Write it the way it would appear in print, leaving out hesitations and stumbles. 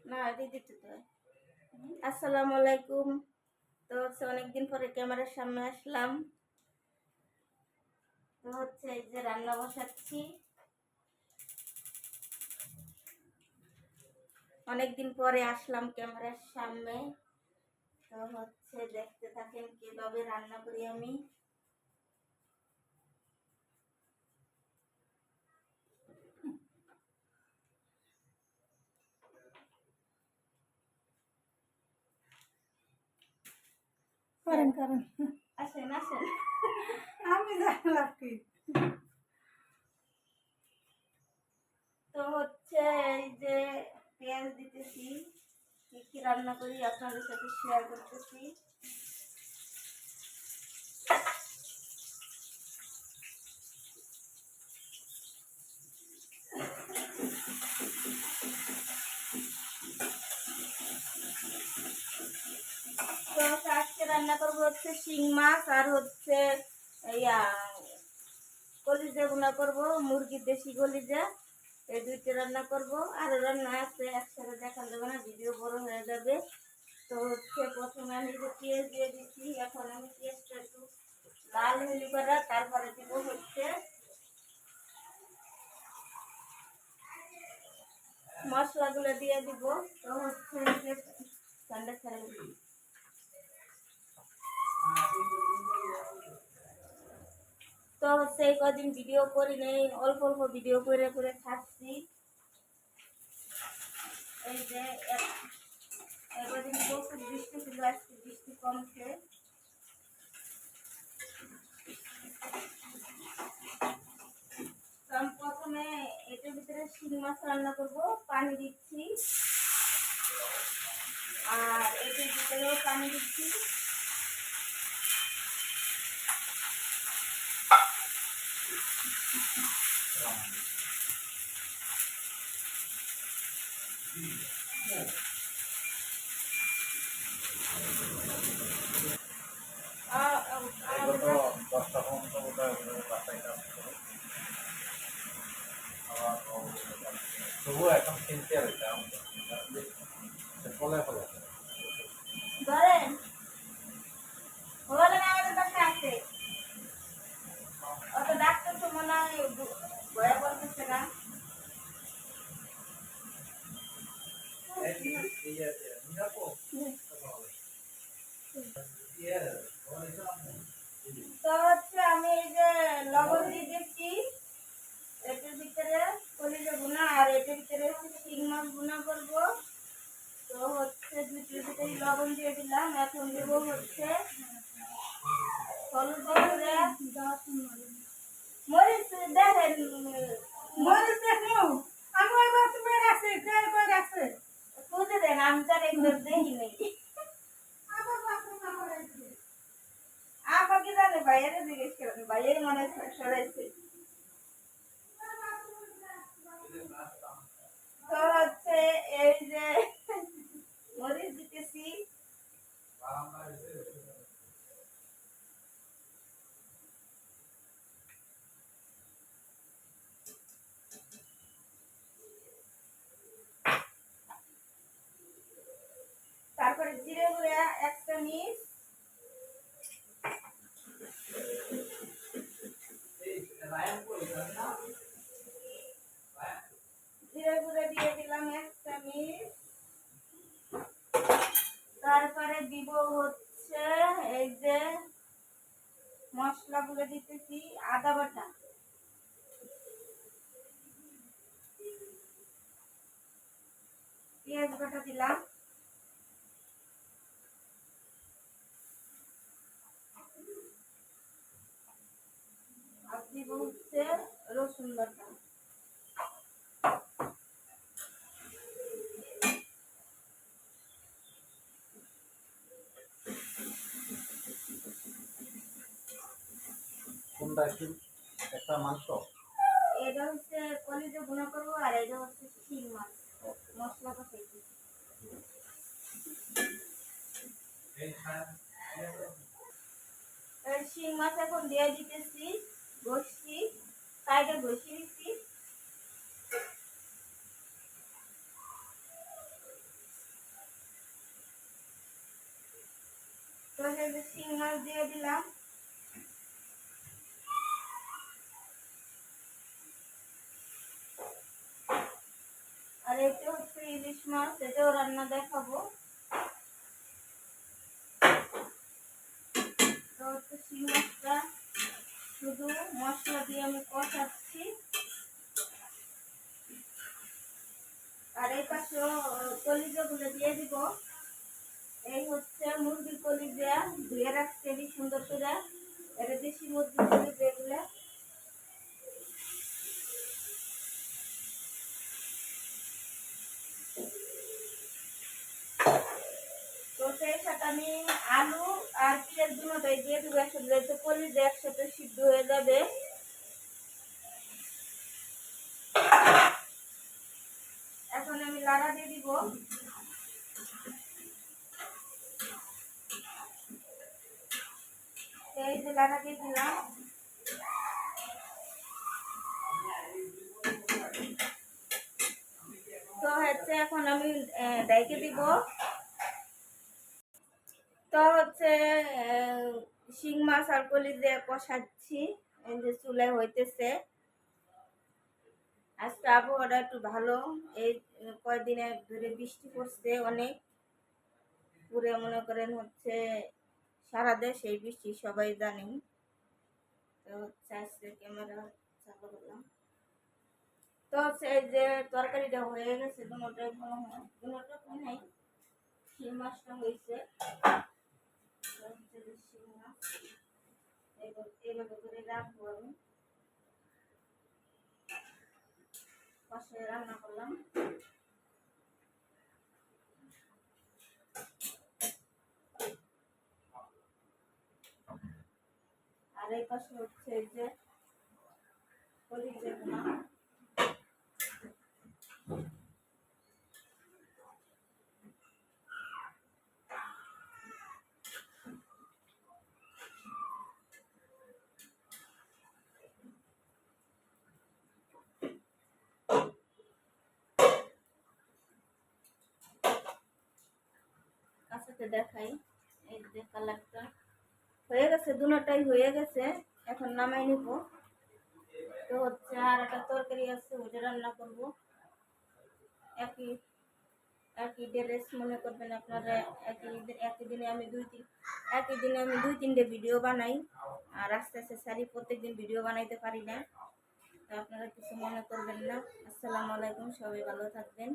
না এটাই দিতে তো। আসসালামু আলাইকুম। তো হচ্ছে অনেকদিন পরে ক্যামেরার সামনে আসলাম। তো হচ্ছে এই যে রান্না বসাচ্ছি। অনেকদিন পরে আসলাম ক্যামেরার সামনে। তো হচ্ছে দেখতে থাকেন কিভাবে রান্না করি আমি। করেন করেন আসেন আসেন। আমি জানলাম কি তো হচ্ছে এই যে পেঁয়াজ দিতেছি, কি কি রান্না করি আপনাদের সাথে শেয়ার করতেছি। তো আজকে রান্না করবো হচ্ছে শিং মাছ আর হচ্ছে ইয়া কলিজা ভুনা করবো, মুরগির দেশি কলিজা। এই দুইটা রান্না করব। আরো রান্না আছে, একসাথে দেখা যাবে না, ভিডিও বড় হয়ে যাবে। তো হচ্ছে প্রথমে আমি যে পেঁয়াজ দিয়ে দিচ্ছি, এখন আমি পেঁয়াজটা একটু লাল হলি করা, তারপরে দিব হচ্ছে মশলাগুলো দিয়ে দিব। তো হচ্ছে ঠান্ডা ছাড়া তো হচ্ছে এই কদিন ভিডিও করি নেই, অল্প অল্প ভিডিও করে করে থাকছি। এই যে কদিন প্রচুর বৃষ্টি ছিল, আজকে বৃষ্টি কমছে। আমি প্রথমে এটার ভিতরে শিং মাছ রান্না করবো, পানি দিচ্ছি। আর এটার ভিতরেও পানি দিচ্ছি। তবুও এখন সিনসিয়ার হইতে ফলে ফলে ধরেন বলেন আমাদের পাশে আছে, অত ডাক্তার তো মনে হয় ভয়া বলতেছে না। তো হচ্ছে আমি এই যে লবণ দিয়ে দিচ্ছি এটার ভিতরে, কলিজা ভুনা, আর এটার ভিতরে শিং মাছ ভুনা করবো। তো হচ্ছে দুটোর ভিতরে লবণ দিয়ে দিলাম। এখন দেব হচ্ছে হলুদ দিয়ে মরিচ দেখেন, মরিচ দেখো আমি ওই মাছ মেরে রাখছি তেল করে রাখছে খুঁজে দেন, আমি তার এগুলো দেখি নেই। আমার বাথরুম আমার রাখছে আমাকে জানে ভাইয়ের জিজ্ঞেস করেন, ভাইয়ের মনে সরাইছে। তো হচ্ছে এই যে মরিচ দিতেছি। তারপরে জিরে গুঁড়া 1 চামচ, জিরে গুঁড়া দিয়ে দিলাম 1 চামচ। তারপরে দিব হচ্ছে এই যে মশলাগুলো দিতেছি, আদা বাটা, পেঁয়াজ বাটা দিলাম, আর দিব হচ্ছে রসুন বাটা। কোনটা কি একটা মাংস? এটা হচ্ছে কলিজা ভুনা করবো, আর এটা হচ্ছে শিং মাছ মশলা কষাইছি। শিং মাছ এখন দিয়ে দিতেছি, ঘষছি, সাইডে ঘষে দিচ্ছি। মাঝে যে শিং মাছ দিয়ে দিলাম। আর এটা হচ্ছে ইলিশ মাছ, এটাও রান্না দেখাবো। তো হচ্ছে শিং মাছটা শুধু মশলা দিয়ে আমি কষাচ্ছি। আর এই পাশেও কলিজাগুলো দিয়ে দিব। এই হচ্ছে মুরগির কলিজা, ধুয়ে রাখছি এই সুন্দর করে। এটা দেশি মুরগির কলিজা এগুলা। তো সেই সাথে আমি আলু আর পেঁয়াজ দুটোই দিয়ে দেবো একসাথে, তো কলিজা একসাথে সিদ্ধ হয়ে যাবে। এখন আমি লাড়া দিয়ে দিব। এই যে লাড়া দিয়ে দিলাম। তো হচ্ছে এখন আমি ডাইকে দিব। তো হচ্ছে শিং মাছ আর কলিজা কষাচ্ছি, এই যে চুলায় হইতেছে। আজকে আবহাওয়াটা একটু ভালো, এই কয়েকদিনে ধরে বৃষ্টি পড়ছে অনেক, পুরে মনে করেন হচ্ছে সারা দেশ এই বৃষ্টি সবাই জানেন। তো হচ্ছে আজকে ক্যামেরা চালু করলাম। তো হচ্ছে এই যে তরকারিটা হয়ে গেছে, দুটোটাই মনে হয়, দুটোটা মনে হয় শিং মাছটা হয়েছে। তো হচ্ছে যে শিং মাছ এইভাবে করে রাখবো আমি, পাশে রান্না করলাম। আর এই পাশে হচ্ছে এই যে কলিজাগুলো। কাছাতে দেখাই, এই যে কালারটা হয়ে গেছে, দুটোটাই হয়ে গেছে। এখন নামাই নিব। তো হচ্ছে আর একটা তরকারি আছে, ওটা রান্না করব। একই একই ড্রেস মনে করবেন আপনারা। একই দিনে আমি দুই তিনটে ভিডিও বানাই, আর আস্তে আস্তে সারি প্রত্যেকদিন ভিডিও বানাইতে পারি না। তো আপনারা কিছু মনে করবেন না। আসসালামু আলাইকুম, সবাই ভালো থাকবেন।